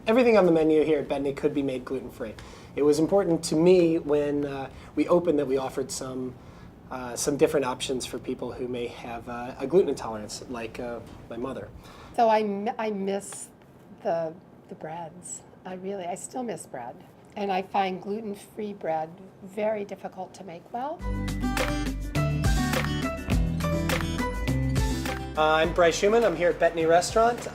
Everything on the menu here at Betony could be made gluten-free. It was important to me when we opened that we offered some different options for people who may have a gluten intolerance, like my mother. So I miss the breads. I still miss bread. And I find gluten-free bread very difficult to make well. I'm Bryce Shuman. I'm here at Betony Restaurant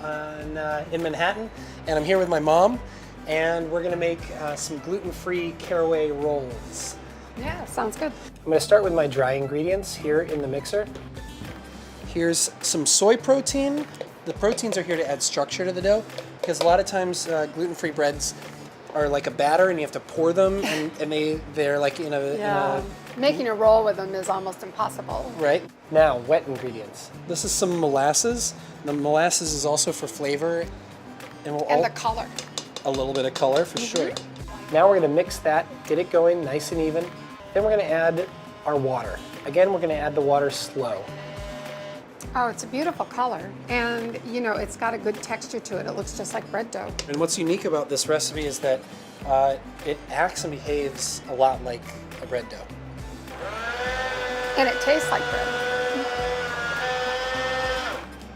in Manhattan, and I'm here with my mom, and we're going to make some gluten-free caraway rolls. Yeah, sounds good. I'm going to start with my dry ingredients here in the mixer. Here's some soy protein. The proteins are here to add structure to the dough, because a lot of times gluten-free breads are like a batter, and you have to pour them, and they're like in a Making a roll with them is almost impossible. Right. Now, wet ingredients. This is some molasses. The molasses is also for flavor. And the color. A little bit of color, for sure. Now we're going to mix that, get it going nice and even. Then we're going to add our water. Again, we're going to add the water slow. Oh, it's a beautiful color. And, you know, it's got a good texture to it. It looks just like bread dough. And what's unique about this recipe is that it acts and behaves a lot like a bread dough. And it tastes like bread.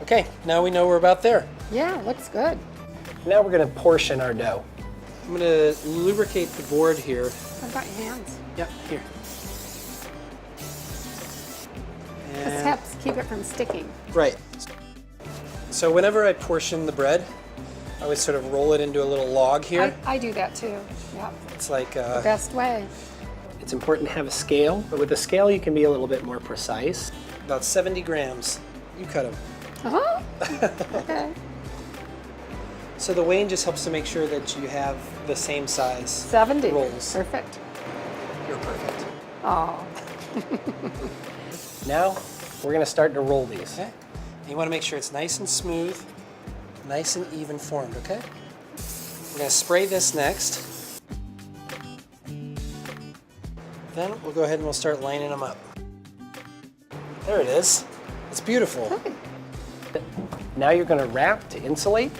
Okay, now we know we're about there. Yeah, looks good. Now we're going to portion our dough. I'm going to lubricate the board here. What about your hands? Yep, here. This helps keep it from sticking. Right. So whenever I portion the bread, I always sort of roll it into a little log here. I do that too. Yep. It's like the best way. It's important to have a scale, but with a scale you can be a little bit more precise. About 70 grams. You cut them. Uh-huh. Okay. So the weighing just helps to make sure that you have the same size 70. rolls. Perfect. You're perfect. Oh. Now we're going to start to roll these. Okay. And you want to make sure it's nice and smooth, nice and even formed, okay? We're going to spray this next. Then we'll go ahead and we'll start lining them up. There it is. It's beautiful. Okay. Now you're going to wrap to insulate.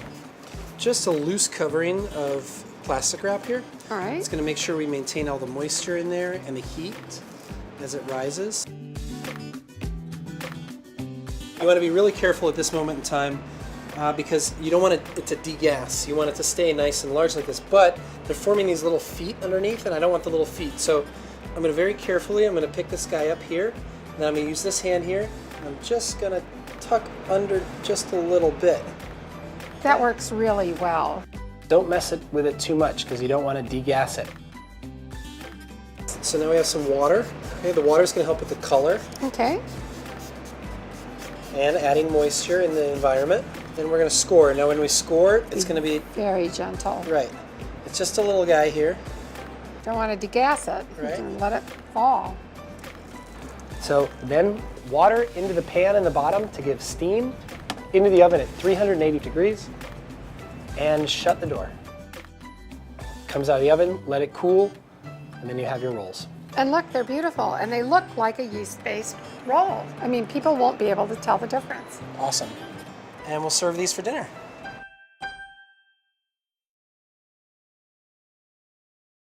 Just a loose covering of plastic wrap here. All right. It's going to make sure we maintain all the moisture in there and the heat as it rises. You want to be really careful at this moment in time because you don't want it to degas. You want it to stay nice and large like this, but they're forming these little feet underneath, and I don't want the little feet. So I'm going to very carefully, I'm going to pick this guy up here, and then I'm going to use this hand here, and I'm just going to tuck under just a little bit. That works really well. Don't mess with it too much because you don't want to degas it. So now we have some water. Okay, the water is going to help with the color. Okay. And adding moisture in the environment. Then we're going to score. Now when we score, it's going to be very gentle. Right. It's just a little guy here. Don't want to degas it. Right. You can let it fall. So then water into the pan in the bottom to give steam, into the oven at 380 degrees, and shut the door. Comes out of the oven, let it cool, and then you have your rolls. And look, they're beautiful, and they look like a yeast-based roll. I mean, people won't be able to tell the difference. Awesome. And we'll serve these for dinner.